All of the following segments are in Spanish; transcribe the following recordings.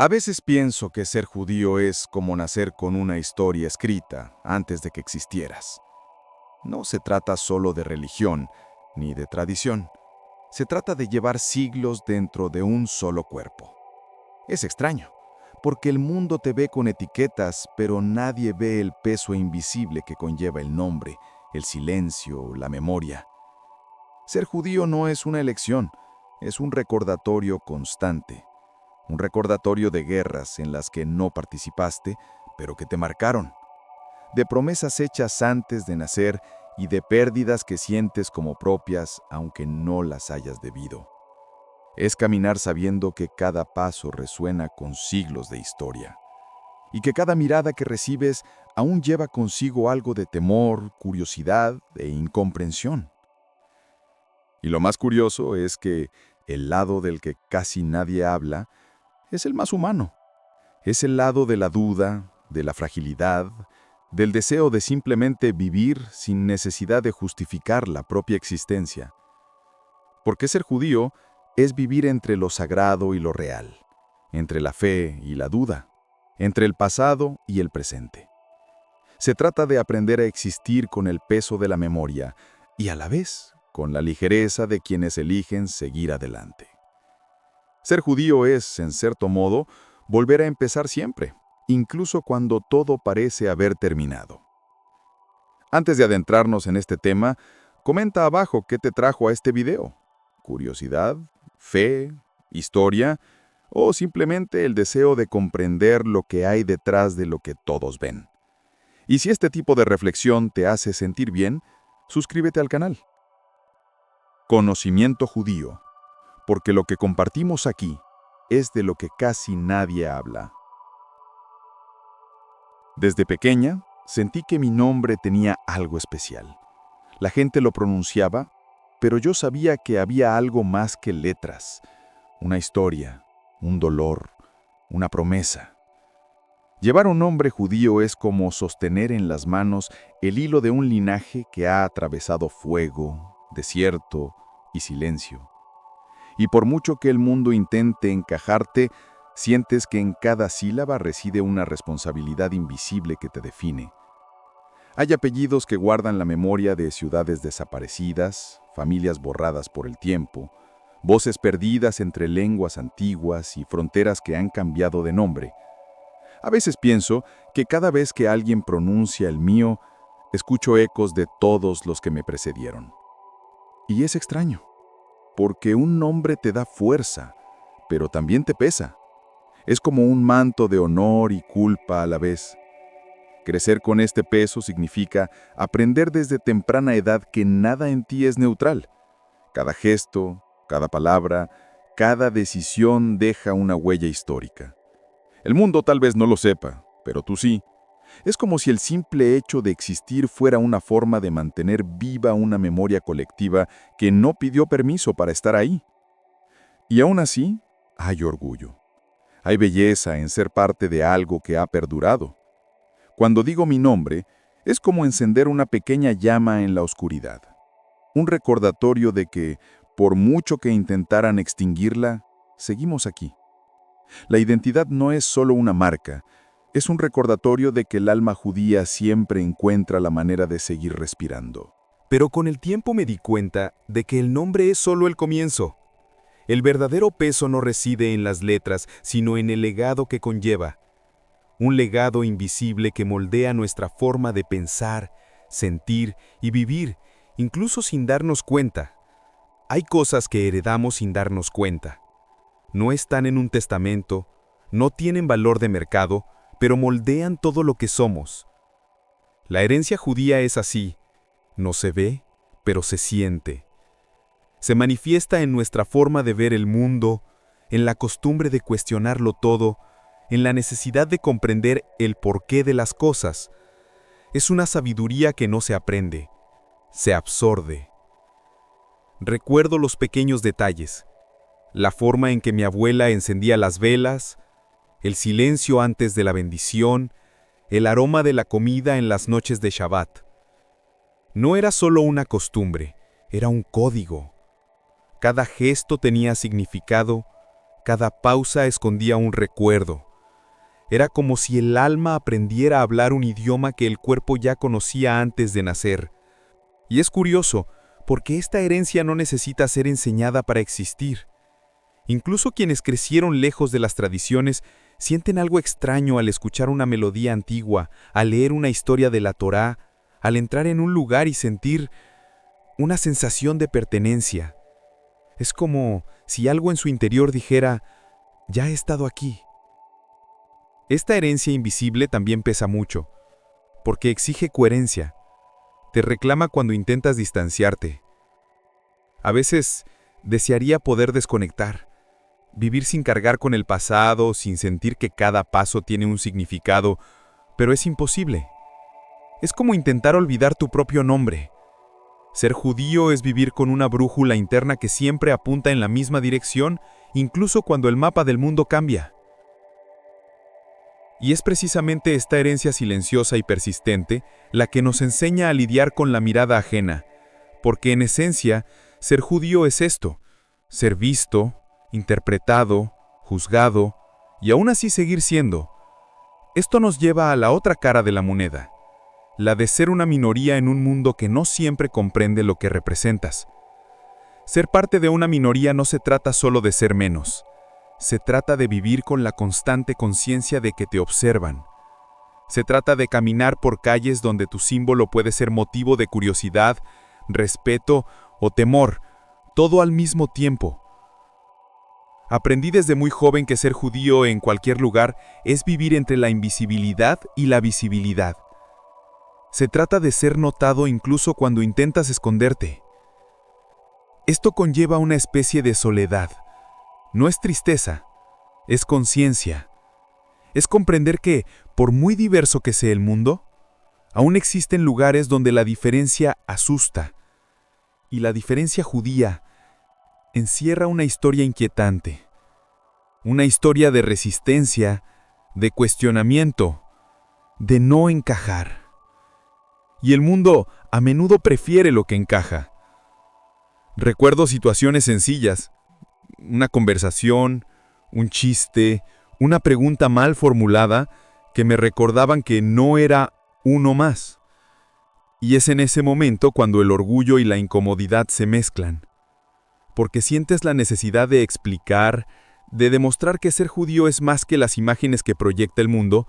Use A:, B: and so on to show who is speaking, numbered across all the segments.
A: A veces pienso que ser judío es como nacer con una historia escrita antes de que existieras. No se trata solo de religión ni de tradición. Se trata de llevar siglos dentro de un solo cuerpo. Es extraño, porque el mundo te ve con etiquetas, pero nadie ve el peso invisible que conlleva el nombre, el silencio, la memoria. Ser judío no es una elección, es un recordatorio constante. Un recordatorio de guerras en las que no participaste, pero que te marcaron. De promesas hechas antes de nacer y de pérdidas que sientes como propias aunque no las hayas debido. Es caminar sabiendo que cada paso resuena con siglos de historia y que cada mirada que recibes aún lleva consigo algo de temor, curiosidad e incomprensión. Y lo más curioso es que el lado del que casi nadie habla es el más humano. Es el lado de la duda, de la fragilidad, del deseo de simplemente vivir sin necesidad de justificar la propia existencia. Porque ser judío es vivir entre lo sagrado y lo real, entre la fe y la duda, entre el pasado y el presente. Se trata de aprender a existir con el peso de la memoria y a la vez con la ligereza de quienes eligen seguir adelante. Ser judío es, en cierto modo, volver a empezar siempre, incluso cuando todo parece haber terminado. Antes de adentrarnos en este tema, comenta abajo qué te trajo a este video. ¿Curiosidad? ¿Fe? ¿Historia? ¿O simplemente el deseo de comprender lo que hay detrás de lo que todos ven? Y si este tipo de reflexión te hace sentir bien, suscríbete al canal. Conocimiento judío, porque lo que compartimos aquí es de lo que casi nadie habla. Desde pequeña, sentí que mi nombre tenía algo especial. La gente lo pronunciaba, pero yo sabía que había algo más que letras, una historia, un dolor, una promesa. Llevar un nombre judío es como sostener en las manos el hilo de un linaje que ha atravesado fuego, desierto y silencio. Y por mucho que el mundo intente encajarte, sientes que en cada sílaba reside una responsabilidad invisible que te define. Hay apellidos que guardan la memoria de ciudades desaparecidas, familias borradas por el tiempo, voces perdidas entre lenguas antiguas y fronteras que han cambiado de nombre. A veces pienso que cada vez que alguien pronuncia el mío, escucho ecos de todos los que me precedieron. Y es extraño, porque un nombre te da fuerza, pero también te pesa. Es como un manto de honor y culpa a la vez. Crecer con este peso significa aprender desde temprana edad que nada en ti es neutral. Cada gesto, cada palabra, cada decisión deja una huella histórica. El mundo tal vez no lo sepa, pero tú sí. Es como si el simple hecho de existir fuera una forma de mantener viva una memoria colectiva que no pidió permiso para estar ahí. Y aún así, hay orgullo. Hay belleza en ser parte de algo que ha perdurado. Cuando digo mi nombre, es como encender una pequeña llama en la oscuridad. Un recordatorio de que, por mucho que intentaran extinguirla, seguimos aquí. La identidad no es solo una marca, es un recordatorio de que el alma judía siempre encuentra la manera de seguir respirando.
B: Pero con el tiempo me di cuenta de que el nombre es solo el comienzo. El verdadero peso no reside en las letras, sino en el legado que conlleva. Un legado invisible que moldea nuestra forma de pensar, sentir y vivir, incluso sin darnos cuenta. Hay cosas que heredamos sin darnos cuenta. No están en un testamento, no tienen valor de mercado, pero moldean todo lo que somos. La herencia judía es así, no se ve, pero se siente. Se manifiesta en nuestra forma de ver el mundo, en la costumbre de cuestionarlo todo, en la necesidad de comprender el porqué de las cosas. Es una sabiduría que no se aprende, se absorbe. Recuerdo los pequeños detalles, la forma en que mi abuela encendía las velas, el silencio antes de la bendición, el aroma de la comida en las noches de Shabbat. No era solo una costumbre, era un código. Cada gesto tenía significado, Cada pausa escondía un recuerdo. Era como si el alma aprendiera a hablar un idioma que el cuerpo ya conocía antes de nacer. Y es curioso, porque esta herencia no necesita ser enseñada para existir. Incluso quienes crecieron lejos de las tradiciones sienten algo extraño al escuchar una melodía antigua, al leer una historia de la Torá, al entrar en un lugar y sentir una sensación de pertenencia. Es como si algo en su interior dijera, ya he estado aquí. Esta herencia invisible también pesa mucho, porque exige coherencia. Te reclama cuando intentas distanciarte. A veces desearía poder desconectar, vivir sin cargar con el pasado, sin sentir que cada paso tiene un significado, pero es imposible. Es como intentar olvidar tu propio nombre. Ser judío es vivir con una brújula interna que siempre apunta en la misma dirección, incluso cuando el mapa del mundo cambia. Y es precisamente esta herencia silenciosa y persistente la que nos enseña a lidiar con la mirada ajena, porque en esencia, ser judío es esto, ser visto, interpretado, juzgado, y aún así seguir siendo. Esto nos lleva a la otra cara de la moneda, la de ser una minoría en un mundo que no siempre comprende lo que representas. Ser parte de una minoría no se trata solo de ser menos. Se trata de vivir con la constante conciencia de que te observan. Se trata de caminar por calles donde tu símbolo puede ser motivo de curiosidad, respeto o temor, todo al mismo tiempo. Aprendí desde muy joven que ser judío en cualquier lugar es vivir entre la invisibilidad y la visibilidad. Se trata de ser notado incluso cuando intentas esconderte. Esto conlleva una especie de soledad. No es tristeza, es conciencia. Es comprender que, por muy diverso que sea el mundo, aún existen lugares donde la diferencia asusta. Y la diferencia judía encierra una historia inquietante. Una historia de resistencia, de cuestionamiento, de no encajar. Y el mundo a menudo prefiere lo que encaja. Recuerdo situaciones sencillas. Una conversación, un chiste, una pregunta mal formulada que me recordaban que no era uno más. Y es en ese momento cuando el orgullo y la incomodidad se mezclan. Porque sientes la necesidad de explicar, de demostrar que ser judío es más que las imágenes que proyecta el mundo,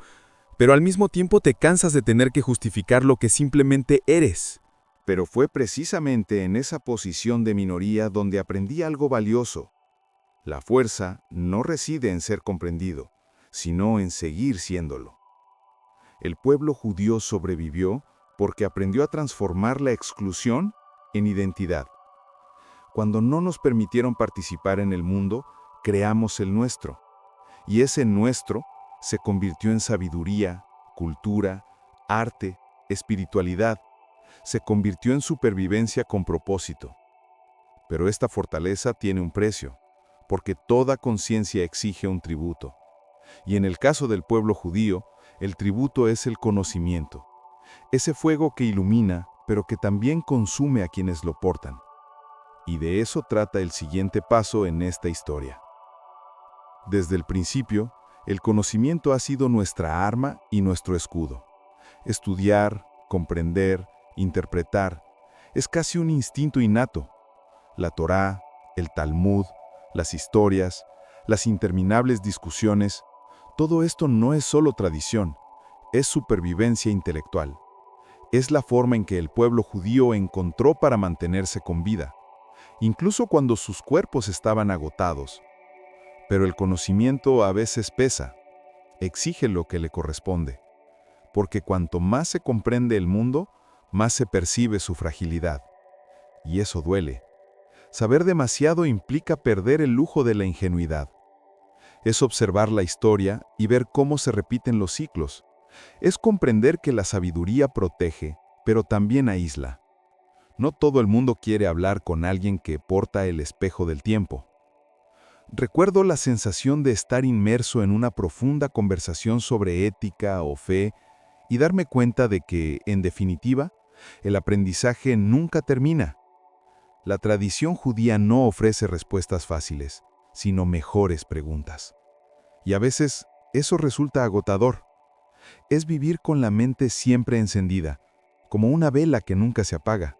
B: pero al mismo tiempo te cansas de tener que justificar lo que simplemente eres.
A: Pero fue precisamente en esa posición de minoría donde aprendí algo valioso. La fuerza no reside en ser comprendido, sino en seguir siéndolo. El pueblo judío sobrevivió porque aprendió a transformar la exclusión en identidad. Cuando no nos permitieron participar en el mundo, creamos el nuestro. Y ese nuestro se convirtió en sabiduría, cultura, arte, espiritualidad. Se convirtió en supervivencia con propósito. Pero esta fortaleza tiene un precio, porque toda conciencia exige un tributo. Y en el caso del pueblo judío, el tributo es el conocimiento. Ese fuego que ilumina, pero que también consume a quienes lo portan. Y de eso trata el siguiente paso en esta historia. Desde el principio, el conocimiento ha sido nuestra arma y nuestro escudo. Estudiar, comprender, interpretar, es casi un instinto innato. La Torá, el Talmud, las historias, las interminables discusiones, todo esto no es solo tradición, es supervivencia intelectual. Es la forma en que el pueblo judío encontró para mantenerse con vida, incluso cuando sus cuerpos estaban agotados. Pero el conocimiento a veces pesa, exige lo que le corresponde, porque cuanto más se comprende el mundo, más se percibe su fragilidad. Y eso duele. Saber demasiado implica perder el lujo de la ingenuidad. Es observar la historia y ver cómo se repiten los ciclos. Es comprender que la sabiduría protege, pero también aísla. No todo el mundo quiere hablar con alguien que porta el espejo del tiempo. Recuerdo la sensación de estar inmerso en una profunda conversación sobre ética o fe y darme cuenta de que, en definitiva, el aprendizaje nunca termina. La tradición judía no ofrece respuestas fáciles, sino mejores preguntas. Y a veces eso resulta agotador. Es vivir con la mente siempre encendida, como una vela que nunca se apaga.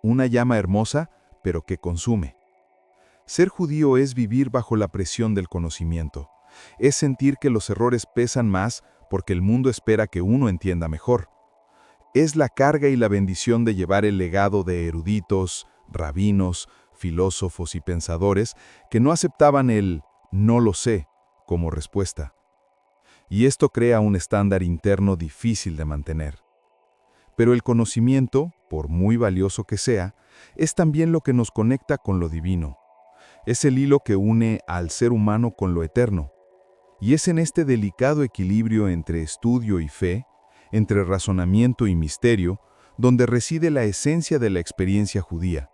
A: Una llama hermosa, pero que consume. Ser judío es vivir bajo la presión del conocimiento. Es sentir que los errores pesan más porque el mundo espera que uno entienda mejor. Es la carga y la bendición de llevar el legado de eruditos, rabinos, filósofos y pensadores que no aceptaban el «no lo sé» como respuesta. Y esto crea un estándar interno difícil de mantener. Pero el conocimiento, por muy valioso que sea, es también lo que nos conecta con lo divino. Es el hilo que une al ser humano con lo eterno. Y es en este delicado equilibrio entre estudio y fe, entre razonamiento y misterio, donde reside la esencia de la experiencia judía.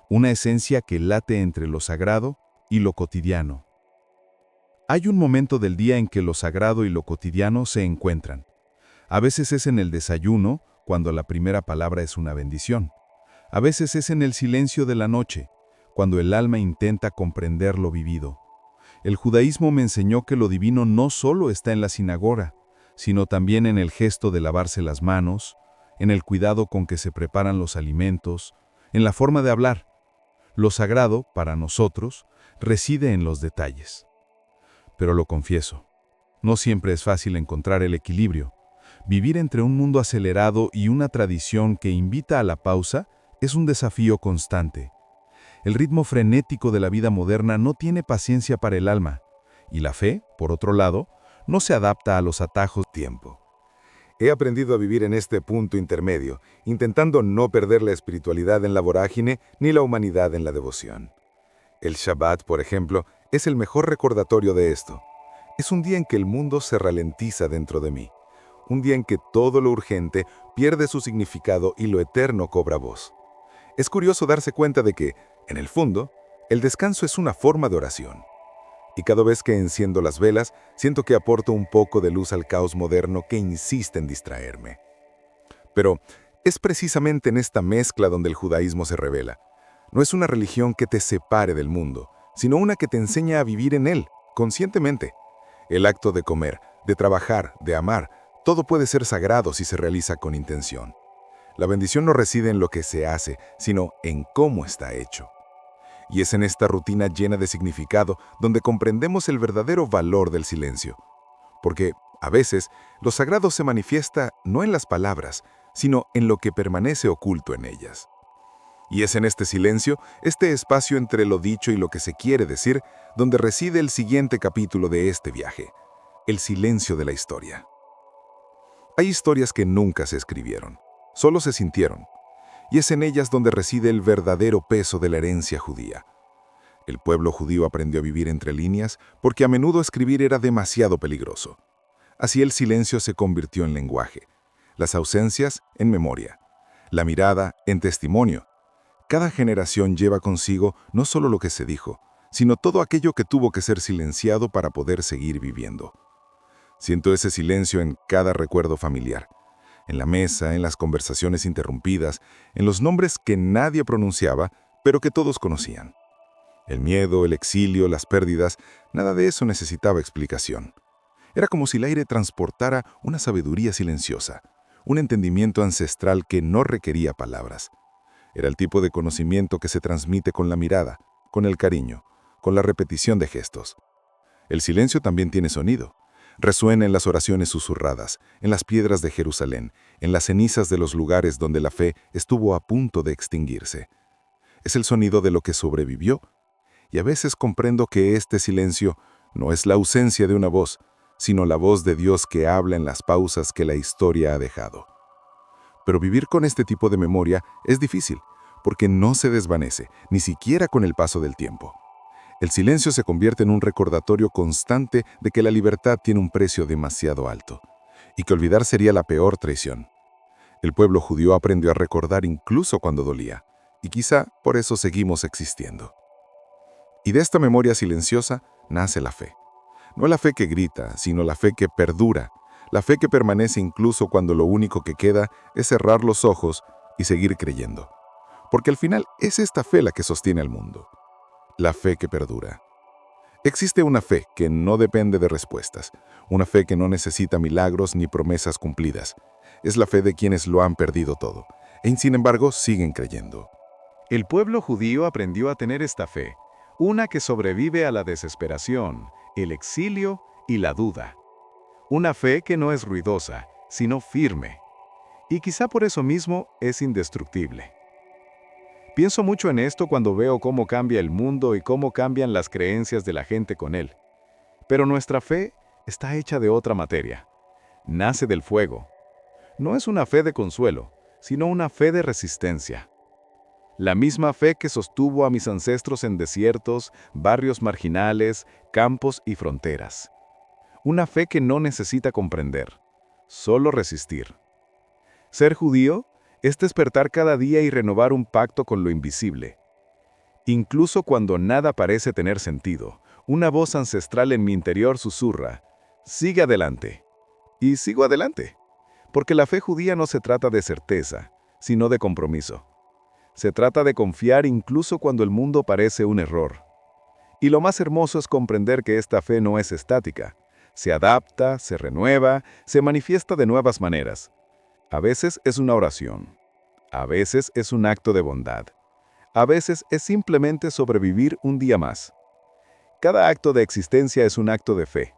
A: Una esencia que late entre lo sagrado y lo cotidiano. Hay un momento del día en que lo sagrado y lo cotidiano se encuentran. A veces es en el desayuno, cuando la primera palabra es una bendición. A veces es en el silencio de la noche, cuando el alma intenta comprender lo vivido. El judaísmo me enseñó que lo divino no solo está en la sinagoga, sino también en el gesto de lavarse las manos, en el cuidado con que se preparan los alimentos, en la forma de hablar. Lo sagrado, para nosotros, reside en los detalles. Pero lo confieso, no siempre es fácil encontrar el equilibrio. Vivir entre un mundo acelerado y una tradición que invita a la pausa es un desafío constante. El ritmo frenético de la vida moderna no tiene paciencia para el alma, y la fe, por otro lado, no se adapta a los atajos del tiempo.
B: He aprendido a vivir en este punto intermedio, intentando no perder la espiritualidad en la vorágine ni la humanidad en la devoción. El Shabbat, por ejemplo, es el mejor recordatorio de esto. Es un día en que el mundo se ralentiza dentro de mí. Un día en que todo lo urgente pierde su significado y lo eterno cobra voz. Es curioso darse cuenta de que, en el fondo, el descanso es una forma de oración. Y cada vez que enciendo las velas, siento que aporto un poco de luz al caos moderno que insiste en distraerme. Pero es precisamente en esta mezcla donde el judaísmo se revela. No es una religión que te separe del mundo, sino una que te enseña a vivir en él, conscientemente. El acto de comer, de trabajar, de amar, todo puede ser sagrado si se realiza con intención. La bendición no reside en lo que se hace, sino en cómo está hecho. Y es en esta rutina llena de significado donde comprendemos el verdadero valor del silencio. Porque, a veces, lo sagrado se manifiesta no en las palabras, sino en lo que permanece oculto en ellas. Y es en este silencio, este espacio entre lo dicho y lo que se quiere decir, donde reside el siguiente capítulo de este viaje, el silencio de la historia. Hay historias que nunca se escribieron, solo se sintieron. Y es en ellas donde reside el verdadero peso de la herencia judía. El pueblo judío aprendió a vivir entre líneas porque a menudo escribir era demasiado peligroso. Así el silencio se convirtió en lenguaje, las ausencias en memoria, la mirada en testimonio. Cada generación lleva consigo no solo lo que se dijo, sino todo aquello que tuvo que ser silenciado para poder seguir viviendo. Siento ese silencio en cada recuerdo familiar. En la mesa, en las conversaciones interrumpidas, en los nombres que nadie pronunciaba, pero que todos conocían. El miedo, el exilio, las pérdidas, nada de eso necesitaba explicación. Era como si el aire transportara una sabiduría silenciosa, un entendimiento ancestral que no requería palabras. Era el tipo de conocimiento que se transmite con la mirada, con el cariño, con la repetición de gestos. El silencio también tiene sonido. Resuena en las oraciones susurradas, en las piedras de Jerusalén, en las cenizas de los lugares donde la fe estuvo a punto de extinguirse. Es el sonido de lo que sobrevivió, y a veces comprendo que este silencio no es la ausencia de una voz, sino la voz de Dios que habla en las pausas que la historia ha dejado. Pero vivir con este tipo de memoria es difícil, porque no se desvanece, ni siquiera con el paso del tiempo. El silencio se convierte en un recordatorio constante de que la libertad tiene un precio demasiado alto, y que olvidar sería la peor traición. El pueblo judío aprendió a recordar incluso cuando dolía, y quizá por eso seguimos existiendo. Y de esta memoria silenciosa nace la fe. No la fe que grita, sino la fe que perdura, la fe que permanece incluso cuando lo único que queda es cerrar los ojos y seguir creyendo. Porque al final es esta fe la que sostiene al mundo. La fe que perdura.
C: Existe una fe que no depende de respuestas, una fe que no necesita milagros ni promesas cumplidas. Es la fe de quienes lo han perdido todo, y sin embargo siguen creyendo.
A: El pueblo judío aprendió a tener esta fe, una que sobrevive a la desesperación, el exilio y la duda. Una fe que no es ruidosa, sino firme. Y quizá por eso mismo es indestructible. Pienso mucho en esto cuando veo cómo cambia el mundo y cómo cambian las creencias de la gente con él. Pero nuestra fe está hecha de otra materia. Nace del fuego. No es una fe de consuelo, sino una fe de resistencia. La misma fe que sostuvo a mis ancestros en desiertos, barrios marginales, campos y fronteras. Una fe que no necesita comprender, solo resistir. Ser judío es despertar cada día y renovar un pacto con lo invisible. Incluso cuando nada parece tener sentido, una voz ancestral en mi interior susurra, sigue adelante. Y sigo adelante, porque la fe judía no se trata de certeza, sino de compromiso. Se trata de confiar incluso cuando el mundo parece un error. Y lo más hermoso es comprender que esta fe no es estática. Se adapta, se renueva, se manifiesta de nuevas maneras. A veces es una oración. A veces es un acto de bondad. A veces es simplemente sobrevivir un día más. Cada acto de existencia es un acto de fe.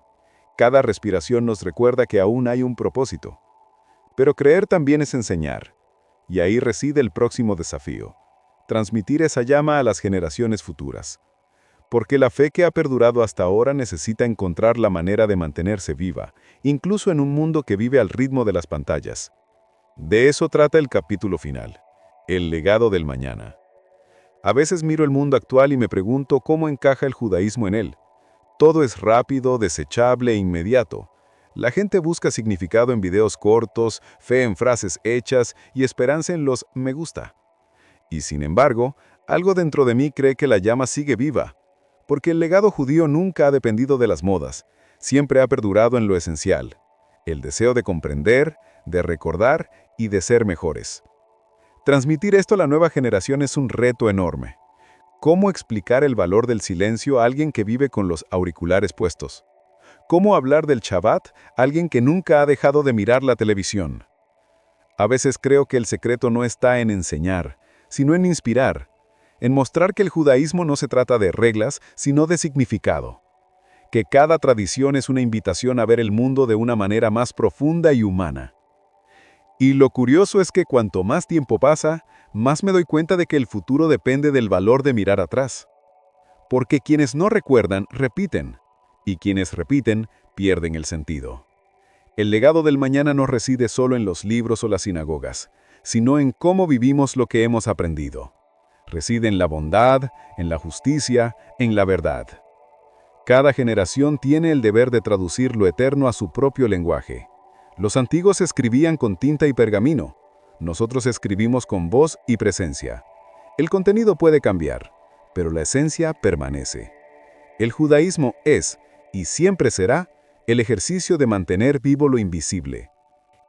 A: Cada respiración nos recuerda que aún hay un propósito. Pero creer también es enseñar. Y ahí reside el próximo desafío. Transmitir esa llama a las generaciones futuras. Porque la fe que ha perdurado hasta ahora necesita encontrar la manera de mantenerse viva, incluso en un mundo que vive al ritmo de las pantallas. De eso trata el capítulo final, el legado del mañana. A veces miro el mundo actual y me pregunto cómo encaja el judaísmo en él. Todo es rápido, desechable e inmediato. La gente busca significado en videos cortos, fe en frases hechas y esperanza en los me gusta. Y sin embargo, algo dentro de mí cree que la llama sigue viva, porque el legado judío nunca ha dependido de las modas, siempre ha perdurado en lo esencial, el deseo de comprender, de recordar y de ser mejores. Transmitir esto a la nueva generación es un reto enorme. ¿Cómo explicar el valor del silencio a alguien que vive con los auriculares puestos? ¿Cómo hablar del Shabbat a alguien que nunca ha dejado de mirar la televisión? A veces creo que el secreto no está en enseñar, sino en inspirar, en mostrar que el judaísmo no se trata de reglas, sino de significado. Que cada tradición es una invitación a ver el mundo de una manera más profunda y humana. Y lo curioso es que cuanto más tiempo pasa, más me doy cuenta de que el futuro depende del valor de mirar atrás. Porque quienes no recuerdan, repiten. Y quienes repiten, pierden el sentido. El legado del mañana no reside solo en los libros o las sinagogas, sino en cómo vivimos lo que hemos aprendido. Reside en la bondad, en la justicia, en la verdad. Cada generación tiene el deber de traducir lo eterno a su propio lenguaje. Los antiguos escribían con tinta y pergamino. Nosotros escribimos con voz y presencia. El contenido puede cambiar, pero la esencia permanece. El judaísmo es, y siempre será, el ejercicio de mantener vivo lo invisible.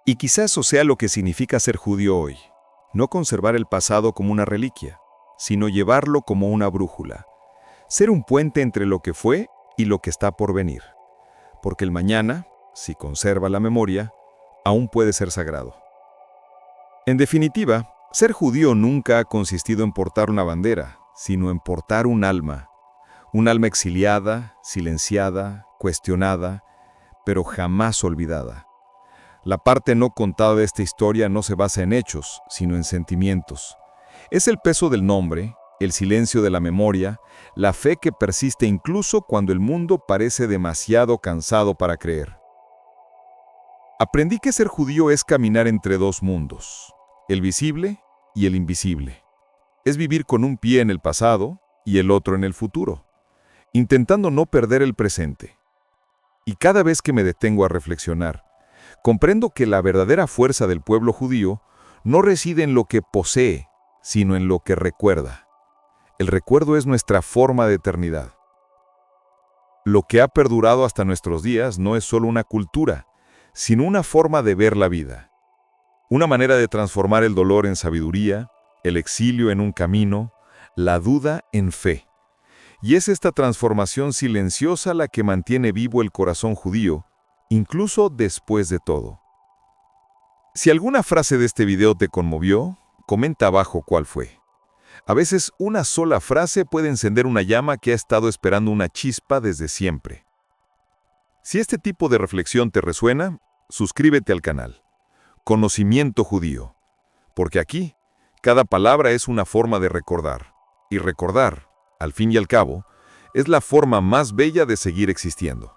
B: Y quizás eso sea lo que significa ser judío hoy. No conservar el pasado como una reliquia, sino llevarlo como una brújula. Ser un puente entre lo que fue y lo que está por venir. Porque el mañana, si conserva la memoria, aún puede ser sagrado. En definitiva, ser judío nunca ha consistido en portar una bandera, sino en portar un alma exiliada, silenciada, cuestionada, pero jamás olvidada. La parte no contada de esta historia no se basa en hechos, sino en sentimientos. Es el peso del nombre, el silencio de la memoria, la fe que persiste incluso cuando el mundo parece demasiado cansado para creer. Aprendí que ser judío es caminar entre dos mundos, el visible y el invisible. Es vivir con un pie en el pasado y el otro en el futuro, intentando no perder el presente. Y cada vez que me detengo a reflexionar, comprendo que la verdadera fuerza del pueblo judío no reside en lo que posee, sino en lo que recuerda. El recuerdo es nuestra forma de eternidad. Lo que ha perdurado hasta nuestros días no es solo una cultura, sino una forma de ver la vida. Una manera de transformar el dolor en sabiduría, el exilio en un camino, la duda en fe.
A: Y es esta transformación silenciosa la que mantiene vivo el corazón judío, incluso después de todo. Si alguna frase de este video te conmovió, comenta abajo cuál fue. A veces una sola frase puede encender una llama que ha estado esperando una chispa desde siempre. Si este tipo de reflexión te resuena, suscríbete al canal. Conocimiento Judío. Porque aquí, cada palabra es una forma de recordar. Y recordar, al fin y al cabo, es la forma más bella de seguir existiendo.